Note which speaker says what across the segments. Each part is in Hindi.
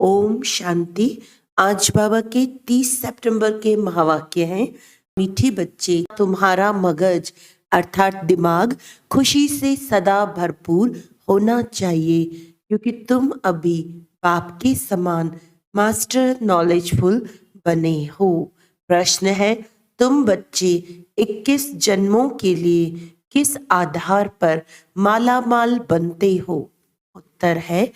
Speaker 1: ओम शांति। आज बाबा के 30 सितंबर के महावाक्य हैं। मीठे बच्चे, तुम्हारा मगज अर्थात दिमाग खुशी से सदा भरपूर होना चाहिए, क्योंकि तुम अभी बाप के समान मास्टर नॉलेजफुल बने हो। प्रश्न है, तुम बच्चे 21 जन्मों के लिए किस आधार पर मालामाल बनते हो? उत्तर है,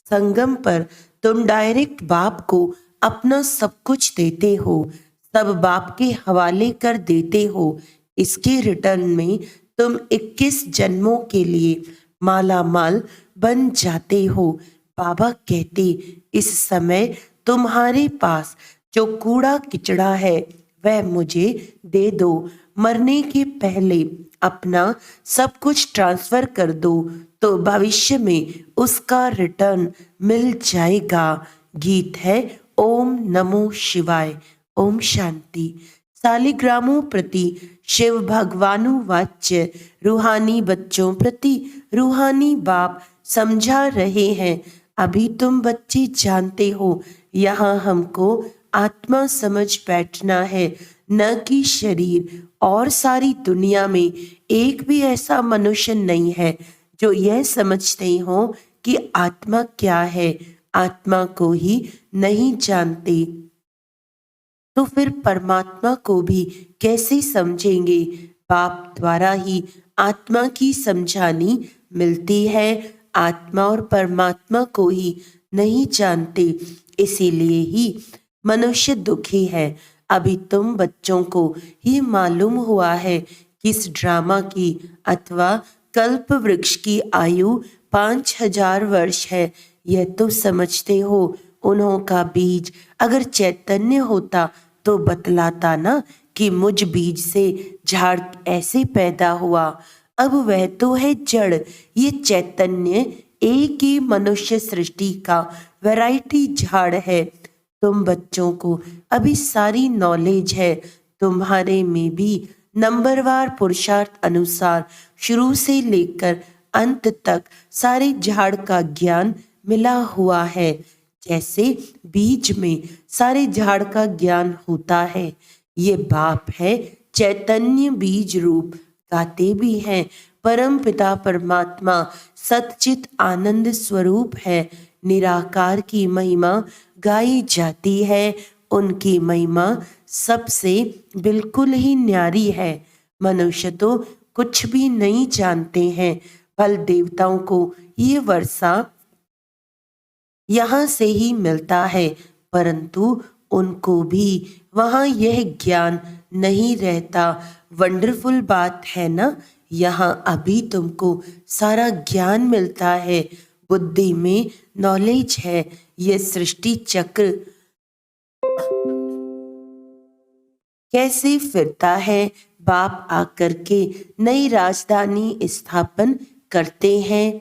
Speaker 1: संगम पर तुम डायरेक्ट बाप को अपना सब कुछ देते हो, सब बाप के हवाले कर देते हो। इसके रिटर्न में तुम 21 जन्मों के लिए माला माल बन जाते हो। बाबा कहते, इस समय तुम्हारे पास जो कूड़ा किचड़ा है वह मुझे दे दो। मरने के पहले अपना सब कुछ ट्रांसफर कर दो तो भविष्य में उसका रिटर्न मिल जाएगा। गीत है ओम नमो शिवाय। ओम शांति। सालिग्रामों प्रति शिव भगवानु वाच्य रूहानी बच्चों प्रति रूहानी बाप समझा रहे हैं। अभी तुम बच्चे जानते हो, यहाँ हमको आत्मा समझ बैठना है, न कि शरीर। और सारी दुनिया में एक भी ऐसा मनुष्य नहीं है जो यह समझते हो कि आत्मा क्या है। आत्मा को ही नहीं जानते तो फिर परमात्मा को भी कैसे समझेंगे? बाप द्वारा ही आत्मा की समझानी मिलती है। आत्मा और परमात्मा को ही नहीं जानते, इसीलिए ही मनुष्य दुखी है। अभी तुम बच्चों को ही मालूम हुआ है कि इस ड्रामा की अथवा कल्प वृक्ष की आयु 5000 वर्ष है। यह तो समझते हो। उन्हों का बीज अगर चैतन्य होता तो बतलाता ना कि मुझ बीज से झाड़ ऐसे पैदा हुआ। अब वह तो है जड़, ये चैतन्य एक ही मनुष्य सृष्टि का वैरायटी झाड़ है। तुम बच्चों को अभी सारी नॉलेज है। तुम्हारे में भी नंबरवार पुरुषार्थ अनुसार शुरू से लेकर अंत तक सारे झाड़ का ज्ञान मिला हुआ है। जैसे बीज में सारे झाड़ का ज्ञान होता है। ये बाप है चैतन्य बीज रूप। गाते भी हैं, परम पिता परमात्मा सच्चित आनंद स्वरूप है। निराकार की महिमा गाई जाती है। उनकी महिमा सबसे बिल्कुल ही न्यारी है। मनुष्य तो कुछ भी नहीं जानते हैं। बल देवताओं को ये वर्षा यहाँ से ही मिलता है, परंतु उनको भी वहाँ यह ज्ञान नहीं रहता। वंडरफुल बात है ना। यहाँ अभी तुमको सारा ज्ञान मिलता है। बुद्धि में नॉलेज है। यह सृष्टि चक्र कैसे फिरता है। बाप आकर के नई राजधानी स्थापन करते हैं।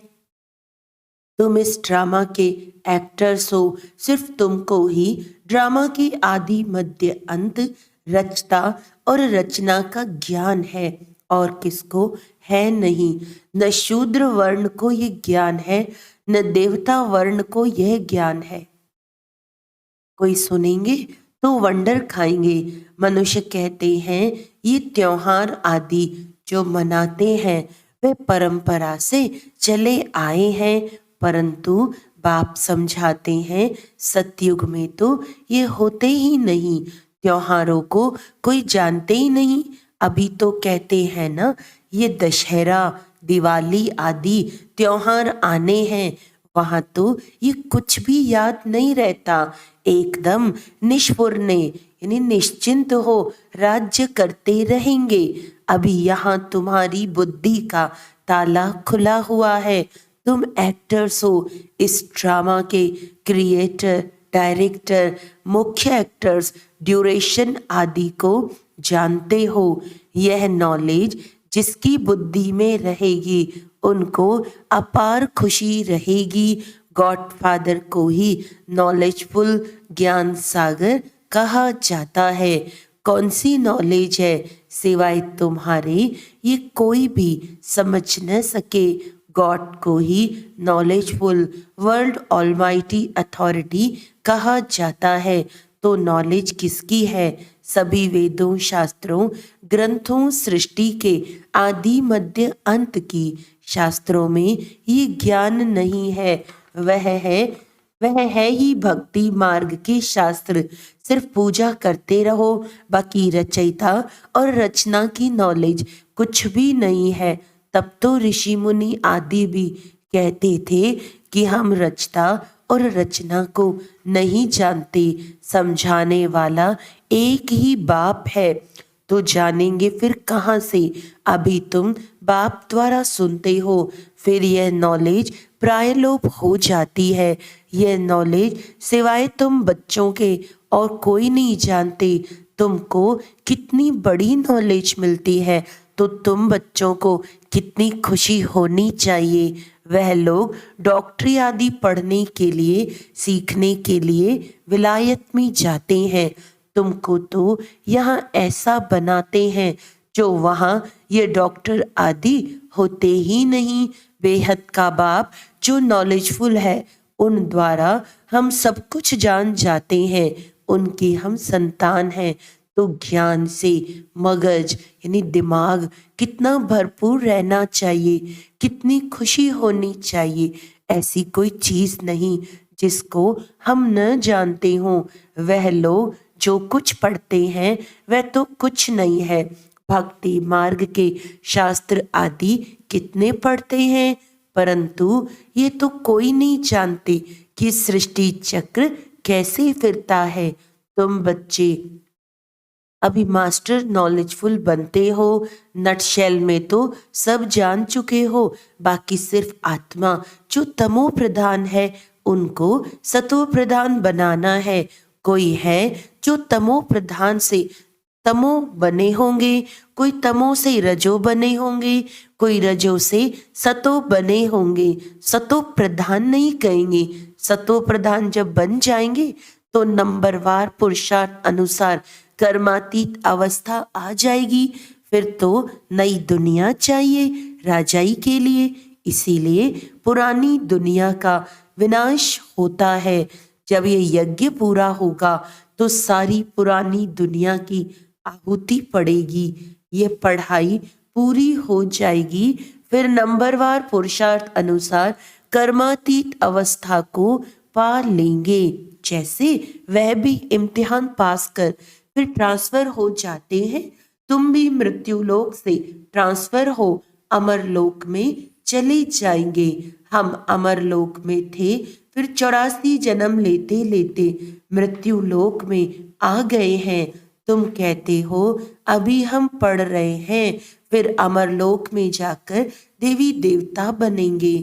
Speaker 1: तुम इस ड्रामा के एक्टर्स हो। सिर्फ तुमको ही ड्रामा के आदि मध्य अंत रचता और रचना का ज्ञान है, और किसको है नहीं। न शूद्र वर्ण को ये ज्ञान है, न देवता वर्ण को यह ज्ञान है। कोई सुनेंगे तो वंडर खाएंगे। मनुष्य कहते हैं ये त्योहार आदि जो मनाते हैं वे परंपरा से चले आए हैं, परंतु बाप समझाते हैं सतयुग में तो ये होते ही नहीं। त्योहारों को कोई जानते ही नहीं। अभी तो कहते हैं ना, ये दशहरा दिवाली आदि त्योहार आने हैं, वहां तो ये कुछ भी याद नहीं रहता। एकदम निष्फुरने यानी निश्चिंत हो राज्य करते रहेंगे। अभी यहाँ तुम्हारी बुद्धि का ताला खुला हुआ है। तुम एक्टर्स हो। इस ड्रामा के क्रिएटर, डायरेक्टर, मुख्य एक्टर्स, ड्यूरेशन आदि को जानते हो। यह नॉलेज जिसकी बुद्धि में रहेगी उनको अपार खुशी रहेगी। गॉडफादर को ही नॉलेजफुल ज्ञान सागर कहा जाता है। कौन सी नॉलेज है सिवाय तुम्हारे ये कोई भी समझ न सके। गॉड को ही नॉलेजफुल वर्ल्ड ऑलमाइटी अथॉरिटी कहा जाता है। तो नॉलेज किसकी है? सभी वेदों, शास्त्रों, ग्रंथों, सृष्टि के आदि मध्य अंत की। शास्त्रों में ये ज्ञान नहीं है, वह है ही भक्ति मार्ग के शास्त्र। सिर्फ पूजा करते रहो, बाकी रचयिता और रचना की नॉलेज कुछ भी नहीं है। तब तो ऋषि मुनि आदि भी कहते थे कि हम रचता और रचना को नहीं जानते, समझाने वाला एक ही बाप है। तो जानेंगे फिर कहाँ से? अभी तुम बाप द्वारा सुनते हो, फिर यह नॉलेज प्रायलोप हो जाती है। यह नॉलेज सिवाय तुम बच्चों के और कोई नहीं जानते। तुमको कितनी बड़ी नॉलेज मिलती है, तो तुम बच्चों को कितनी खुशी होनी चाहिए। वह लोग डॉक्टरी आदि पढ़ने के लिए, सीखने के लिए विलायत में जाते हैं। तुमको तो यहाँ ऐसा बनाते हैं जो वहाँ ये डॉक्टर आदि होते ही नहीं। बेहद का बाप जो नॉलेजफुल है, उन द्वारा हम सब कुछ जान जाते हैं, उनके हम संतान हैं। तो ज्ञान से मगज यानी दिमाग कितना भरपूर रहना चाहिए, कितनी खुशी होनी चाहिए। ऐसी कोई चीज़ नहीं जिसको हम न जानते हों। वह लोग जो कुछ पढ़ते हैं वह तो कुछ नहीं है। भक्ति मार्ग के शास्त्र आदि कितने पढ़ते हैं, परंतु ये तो कोई नहीं जानते कि सृष्टि चक्र कैसे फिरता है। तुम बच्चे अभी मास्टर नॉलेजफुल बनते हो, नटशेल में तो सब जान चुके हो। बाकी सिर्फ आत्मा जो तमो प्रधान है, उनको सतो प्रधान बनाना है। कोई है जो तमो प्रधान से तमो बने होंगे, कोई तमो से रजो बने होंगे, कोई रजो से सतो बने होंगे। सतो प्रधान नहीं कहेंगे। सतो प्रधान जब बन जाएंगे तो नंबरवार पुरुषार्थ अनुसार कर्मातीत अवस्था आ जाएगी। फिर तो नई दुनिया चाहिए राजाई के लिए। इसीलिए पुरानी दुनिया का विनाश होता है। जब ये यज्ञ पूरा होगा तो सारी पुरानी दुनिया की आहुति पड़ेगी। ये पढ़ाई पूरी हो जाएगी। फिर नंबरवार पुरुषार्थ अनुसार कर्मातीत अवस्था को पा लेंगे। जैसे वह भी इम्तिहान पास कर फिर ट्रांसफर हो जाते हैं, तुम भी मृत्युलोक से ट्रांसफर हो अमरलोक में चले जाएंगे। हम अमरलोक में थे, फिर 84 जन्म लेते लेते मृत्युलोक में आ गए हैं। तुम कहते हो अभी हम पढ़ रहे हैं, फिर अमरलोक में जाकर देवी देवता बनेंगे।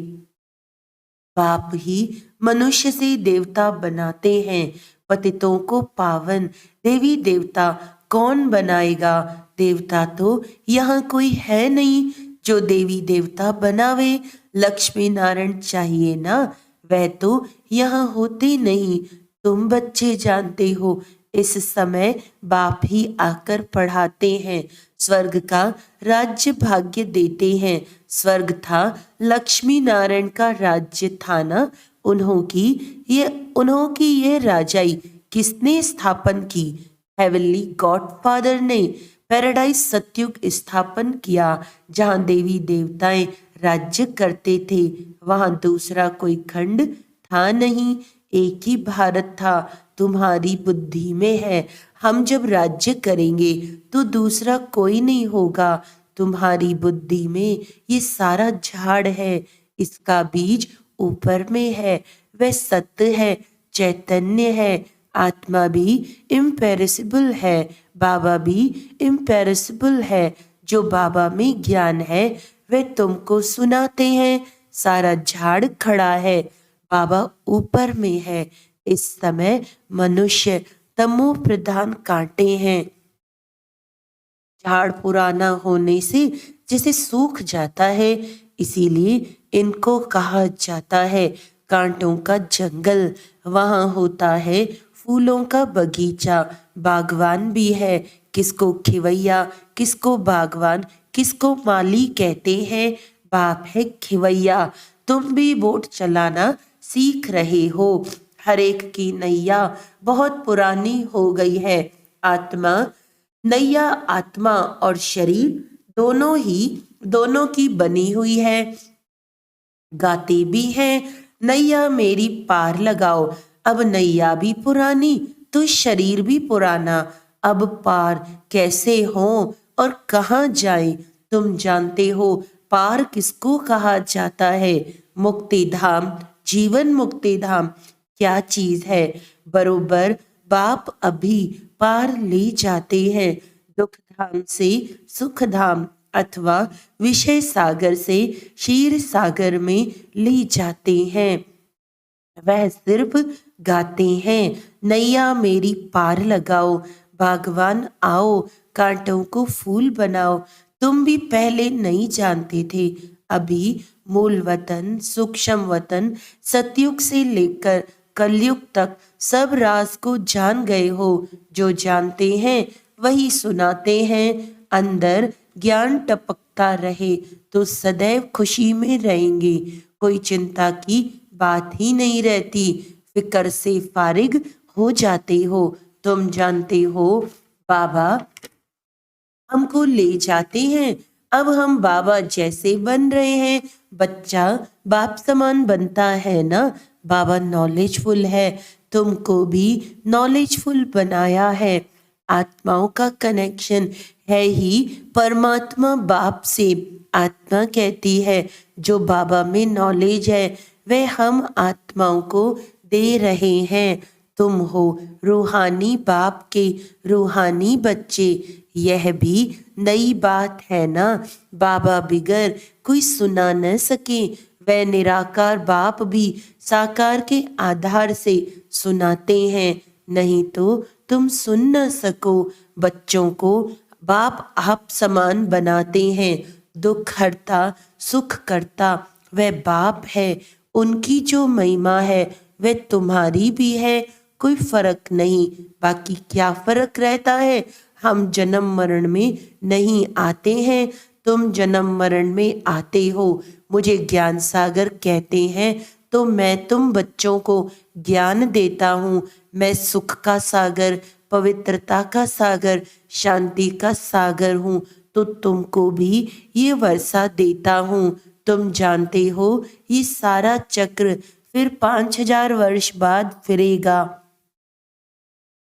Speaker 1: बाप ही मनुष्य से देवता बनाते हैं। पतितों को पावन देवी देवता कौन बनाएगा? देवता तो यहाँ कोई है नहीं जो देवी देवता बनावे। लक्ष्मी नारायण चाहिए ना, वह तो यहाँ होते नहीं। तुम बच्चे जानते हो, इस समय बाप ही आकर पढ़ाते हैं, स्वर्ग का राज्य भाग्य देते हैं। स्वर्ग था लक्ष्मी नारायण का राज्य था ना, उन्हों की ये राजाई किसने स्थापन की? हेवनली गॉडफादर ने पैराडाइज सतयुग स्थापन किया। जहाँ देवी देवताएं राज्य करते थे, वहाँ दूसरा कोई खंड था नहीं, एक ही भारत था। तुम्हारी बुद्धि में है, हम जब राज्य करेंगे तो दूसरा कोई नहीं होगा। तुम्हारी बुद्धि में ये सारा झाड़ है, इसका बीज ऊपर में है, वह सत्य है, चैतन्य है। आत्मा भी इम्पेरिसिबल है, बाबा भी इम्पेरिसिबल है। जो बाबा में ज्ञान है वह तुमको सुनाते हैं। सारा झाड़ खड़ा है, बाबा ऊपर में है। इस समय मनुष्य तमो प्रधान कांटे हैं। झाड़ पुराना होने से जैसे सूख जाता है, इसीलिए इनको कहा जाता है कांटों का जंगल। वहाँ होता है फूलों का बगीचा, बागवान भी है। किसको खिवैया, किसको बागवान, किसको माली कहते हैं। बाप है खिवैया, तुम भी बोट चलाना सीख रहे हो। हर एक की नैया बहुत पुरानी हो गई है। आत्मा नैया आत्मा और शरीर दोनों की बनी हुई है। गाते भी हैं, नैया मेरी पार लगाओ। अब नैया भी पुरानी तो शरीर भी पुराना, अब पार कैसे हो और कहाँ जाएं? तुम जानते हो पार किसको कहा जाता है? मुक्ति धाम, जीवन मुक्ति धाम क्या चीज है? बरोबर बाप अभी पार ले जाते हैं, दुख धाम से सुख धाम अथवा विषय सागर से क्षीर सागर में ले जाते हैं। वह सिर्फ गाते हैं, नैया मेरी पार लगाओ, भगवान आओ, कांटों को फूल बनाओ। तुम भी पहले नहीं जानते थे, अभी मूल वतन सूक्ष्म वतन सतयुग से लेकर कलयुग तक सब राज को जान गए हो। जो जानते हैं वही सुनाते हैं। अंदर ज्ञान टपकता रहे तो सदैव खुशी में रहेंगे। कोई चिंता की बात ही नहीं रहती, फिक्र से फारिग हो जाते हो। तुम जानते हो बाबा हमको ले जाते हैं, अब हम बाबा जैसे बन रहे हैं। बच्चा बाप समान बनता है ना। बाबा नॉलेजफुल है, तुमको भी नॉलेजफुल बनाया है। आत्माओं का कनेक्शन है ही परमात्मा बाप से। आत्मा कहती है जो बाबा में नॉलेज है वह हम आत्माओं को दे रहे हैं। तुम हो रूहानी बाप के रूहानी बच्चे। यह भी नई बात है ना। बाबा बिगर कोई सुना न सके, वह निराकार बाप भी साकार के आधार से सुनाते हैं, नहीं तो तुम सुन न सको। बच्चों को बाप आप समान बनाते हैं, दुख हरता सुख करता वह बाप है। उनकी जो महिमा है वह तुम्हारी भी है, कोई फर्क नहीं। बाकी क्या फर्क रहता है? हम जन्म मरण में नहीं आते हैं, तुम जन्म मरण में आते हो। मुझे ज्ञान सागर कहते हैं तो मैं तुम बच्चों को ज्ञान देता हूँ। मैं सुख का सागर, पवित्रता का सागर, शांति का सागर हूँ, तो तुमको भी ये वर्षा देता हूँ। तुम जानते हो ये सारा चक्र फिर 5000 वर्ष बाद फिरेगा।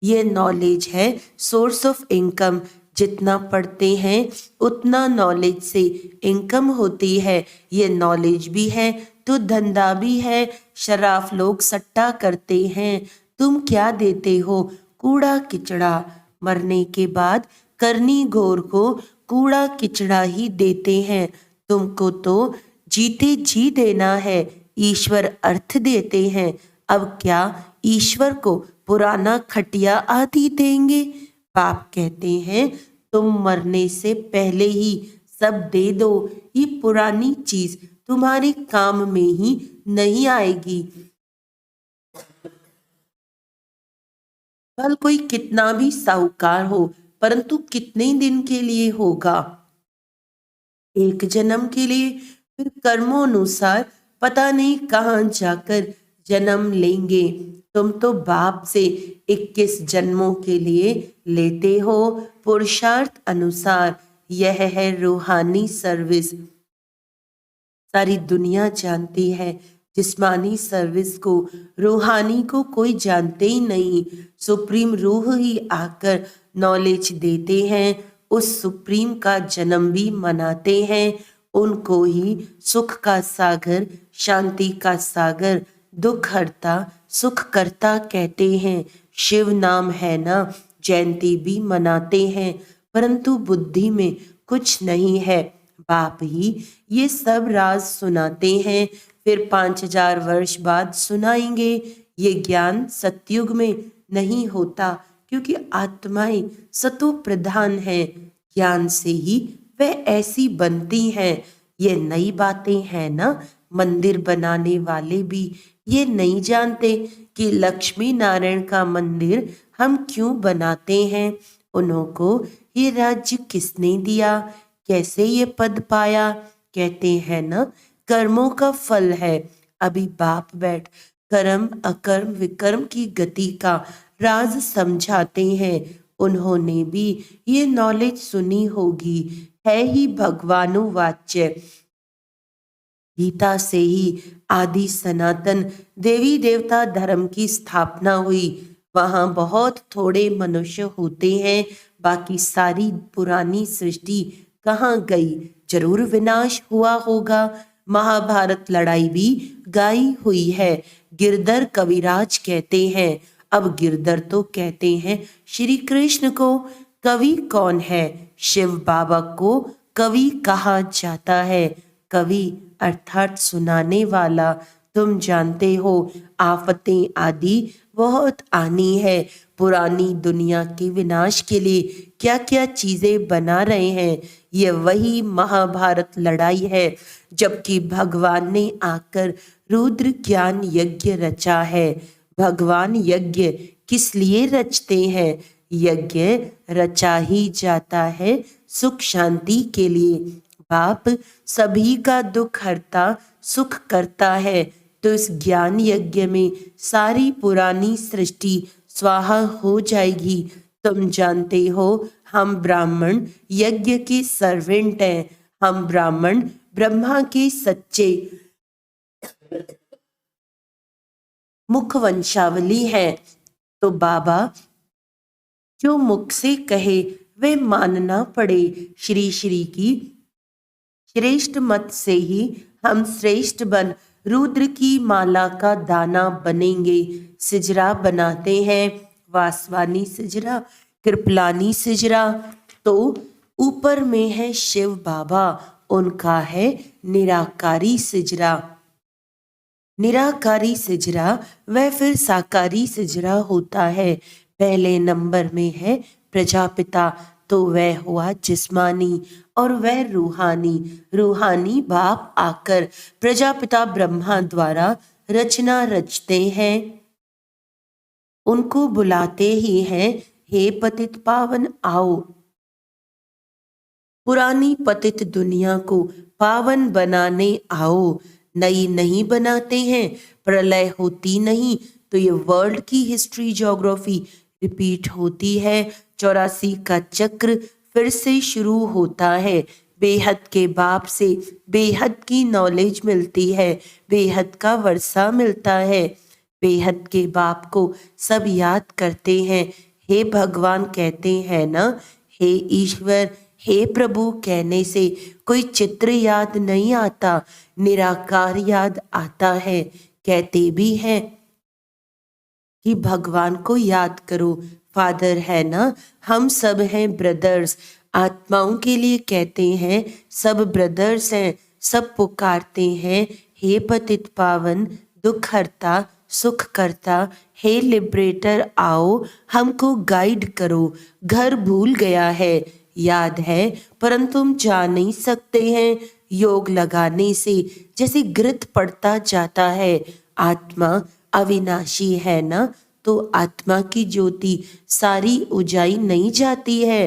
Speaker 1: ये नॉलेज है सोर्स ऑफ इनकम। जितना पढ़ते हैं उतना नॉलेज से इनकम होती है। ये नॉलेज भी है तो धंधा भी है। शराफ लोग सट्टा करते हैं, तुम क्या देते हो? कूड़ा किचड़ा। मरने के बाद करनी घोर को कूड़ा किचड़ा ही देते हैं। तुमको तो जीते जी देना है, ईश्वर अर्थ देते हैं। अब क्या ईश्वर को पुराना खटिया आदि देंगे? बाप कहते हैं तुम मरने से पहले ही सब दे दो, ये पुरानी चीज तुम्हारे काम में ही नहीं आएगी। कल कोई कितना भी साहूकार हो, परंतु कितने दिन के लिए होगा? एक जन्म के लिए। फिर कर्मों अनुसार पता नहीं कहाँ जाकर जन्म लेंगे। तुम तो बाप से 21 जन्मों के लिए लेते हो पुरुषार्थ अनुसार। यह है रूहानी सर्विस। सारी दुनिया जानती है जिस्मानी सर्विस को, रूहानी को कोई जानते ही नहीं। सुप्रीम रूह ही आकर नॉलेज देते हैं, उस सुप्रीम का जन्म भी मनाते हैं। उनको ही सुख का सागर, शांति का सागर, दुख हरता सुख करता कहते हैं। शिव नाम है ना, जयंती भी मनाते हैं, परंतु बुद्धि में कुछ नहीं है। बाप ही ये सब राज सुनाते हैं, फिर 5000 वर्ष बाद सुनाएंगे। ये ज्ञान सतयुग में नहीं होता, क्योंकि आत्माएं सतो प्रधान हैं। ज्ञान से ही वह ऐसी बनती हैं। ये नई बातें हैं ना। मंदिर बनाने वाले भी ये नहीं जानते कि लक्ष्मी नारायण का मंदिर हम क्यों बनाते हैं। उन्हों को ये राज्य किसने दिया, कैसे ये पद पाया, कहते हैं ना, कर्मों का फल है। अभी बाप बैठ कर्म अकर्म विकर्म की गति का राज समझाते हैं। उन्होंने भी ये नॉलेज सुनी होगी, है ही भगवानुवाच्य। गीता से ही आदि सनातन देवी देवता धर्म की स्थापना हुई। वहां बहुत थोड़े मनुष्य होते हैं, बाकी सारी पुरानी सृष्टि कहाँ गई? जरूर विनाश हुआ होगा। महाभारत लड़ाई भी गाई हुई है। गिरधर कविराज कहते हैं। अब गिरधर तो कहते हैं श्री कृष्ण को। कवि कौन है? शिव बाबा को कवि कहा जाता है। कवि अर्थात सुनाने वाला। तुम जानते हो आफतें आदि बहुत आनी है। पुरानी दुनिया के विनाश के लिए क्या क्या चीजें बना रहे हैं, ये वही महाभारत लड़ाई है। जबकि भगवान ने आकर रुद्र ज्ञान यज्ञ रचा है। भगवान यज्ञ किस लिए रचते हैं? यज्ञ रचा ही जाता है सुख शांति के लिए। बाप सभी का दुख हरता सुख करता है, तो इस ज्ञान यज्ञ में सारी पुरानी सृष्टि स्वाहा हो जाएगी। तुम जानते हो हम ब्राह्मण यज्ञ के सर्वेंट हैं। हम ब्राह्मण ब्रह्मा के सच्चे मुख वंशावली है। तो बाबा जो मुख से कहे वे मानना पड़े। श्री श्री की श्रेष्ठ मत से ही हम श्रेष्ठ बन रुद्र की माला का दाना बनेंगे। सिजरा बनाते हैं, वासवानी सिजरा, कृपलानी सिजरा। तो ऊपर में है शिव बाबा, उनका है निराकारी सिजरा। निराकारी सिजरा वह फिर साकारी सिजरा होता है। पहले नंबर में है प्रजापिता, तो वह हुआ जिस्मानी और वह रूहानी। रूहानी बाप आकर प्रजापिता ब्रह्मा द्वारा रचना रचते हैं। उनको बुलाते ही हैं, हे पतित पावन आओ। पुरानी पतित दुनिया को पावन बनाने आओ। नई नहीं बनाते हैं, प्रलय होती नहीं तो ये वर्ल्ड की हिस्ट्री ज्योग्राफी रिपीट होती है। 84 का चक्र फिर से शुरू होता है। बेहद के बाप से बेहद की नॉलेज मिलती है, बेहद का वर्षा मिलता है। बेहद के बाप को सब याद करते हैं। हे भगवान कहते हैं ना, हे ईश्वर, हे प्रभु कहने से कोई चित्र याद नहीं आता, निराकार याद आता है। कहते भी हैं कि भगवान को याद करो। फादर है ना, हम सब हैं ब्रदर्स। आत्माओं के लिए कहते हैं सब ब्रदर्स हैं। सब पुकारते हैं, हे पतित पावन, दुख हरता सुख करता, हे लिबरेटर आओ हमको गाइड करो। घर भूल गया है, याद है परंतु हम जा नहीं सकते हैं। योग लगाने से जैसे घृत पड़ता जाता है। आत्मा अविनाशी है ना, तो आत्मा की ज्योति सारी उजाई नहीं जाती है।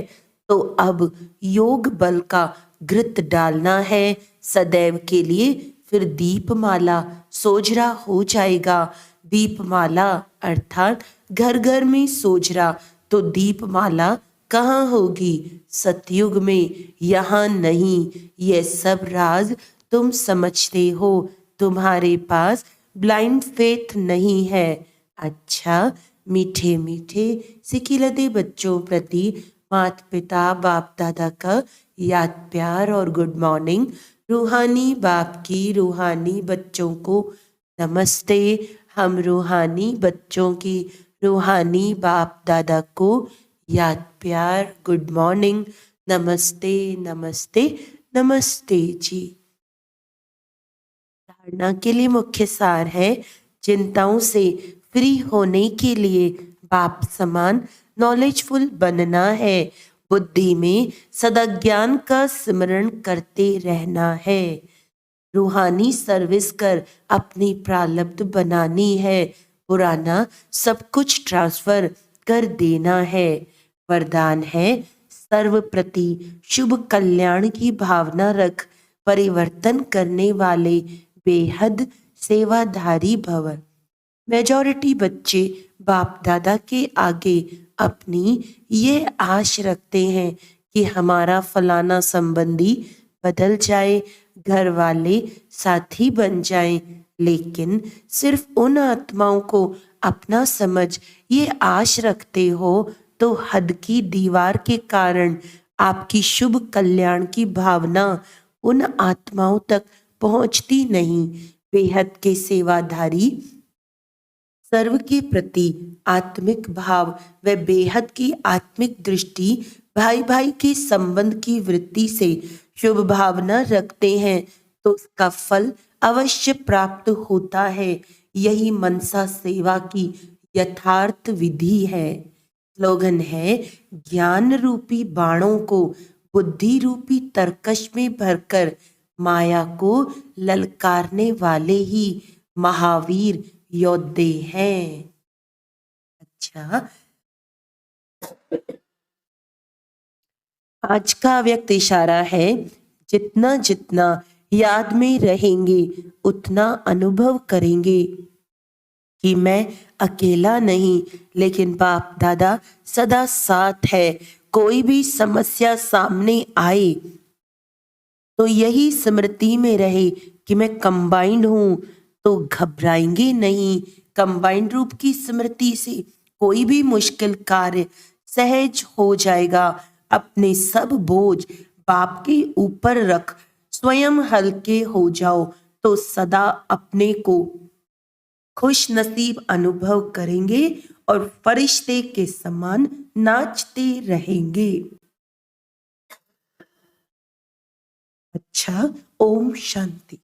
Speaker 1: तो अब योग बल का घृत डालना है सदैव के लिए। फिर दीपमाला सोजरा हो जाएगा। दीपमाला अर्थात घर घर में सोजरा। तो दीपमाला कहाँ होगी? सतयुग में, यहाँ नहीं। ये सब राज तुम समझते हो, तुम्हारे पास ब्लाइंड फेथ नहीं है। अच्छा, मीठे मीठे सिकिलते बच्चों प्रति माता पिता बाप दादा का याद प्यार और गुड मॉर्निंग। रूहानी बाप की रूहानी बच्चों को नमस्ते। हम रूहानी बच्चों की रूहानी बाप दादा को याद प्यार गुड मॉर्निंग। नमस्ते नमस्ते नमस्ते जी। धारणा के लिए मुख्य सार है, चिंताओं से फ्री होने के लिए बाप समान नॉलेजफुल बनना है। बुद्धि में सदा ज्ञान का स्मरण करते रहना है। रूहानी सर्विस कर अपनी प्रारब्ध बनानी है। पुराना सब कुछ ट्रांसफर कर देना है। वरदान है, सर्व प्रति शुभ कल्याण की भावना रख, परिवर्तन करने वाले बेहद सेवाधारी भव। मेजॉरिटी बच्चे बाप दादा के आगे अपनी ये आश रखते हैं कि हमारा फलाना संबंधी बदल जाए, घर वाले साथी बन जाएं, लेकिन सिर्फ उन आत्माओं को अपना समझ ये आश रखते हो तो हद की दीवार के कारण आपकी शुभ कल्याण की भावना उन आत्माओं तक पहुंचती नहीं। बेहद के सेवाधारी सर्व के प्रति आत्मिक भाव व बेहद की आत्मिक दृष्टि भाई भाई के संबंध की वृत्ति से शुभ भावना रखते हैं तो उसका फल अवश्य प्राप्त होता है। यही मनसा सेवा की यथार्थ विधि है। स्लोगन है, ज्ञान रूपी बाणों को बुद्धि रूपी तरकश में भरकर माया को ललकारने वाले ही महावीर योद्धे हैं। अच्छा, आज का व्यक्त इशारा है, जितना जितना याद में रहेंगे उतना अनुभव करेंगे कि मैं अकेला नहीं, लेकिन बाप दादा सदा साथ है। कोई भी समस्या सामने आए तो यही स्मृति में रहे कि मैं कंबाइंड हूं, तो घबराएंगे नहीं। कंबाइंड रूप की स्मृति से कोई भी मुश्किल कार्य सहज हो जाएगा। अपने सब बोझ बाप के ऊपर रख स्वयं हल्के हो जाओ तो सदा अपने को खुश नसीब अनुभव करेंगे और फरिश्ते के समान नाचते रहेंगे। अच्छा, ओम शांति।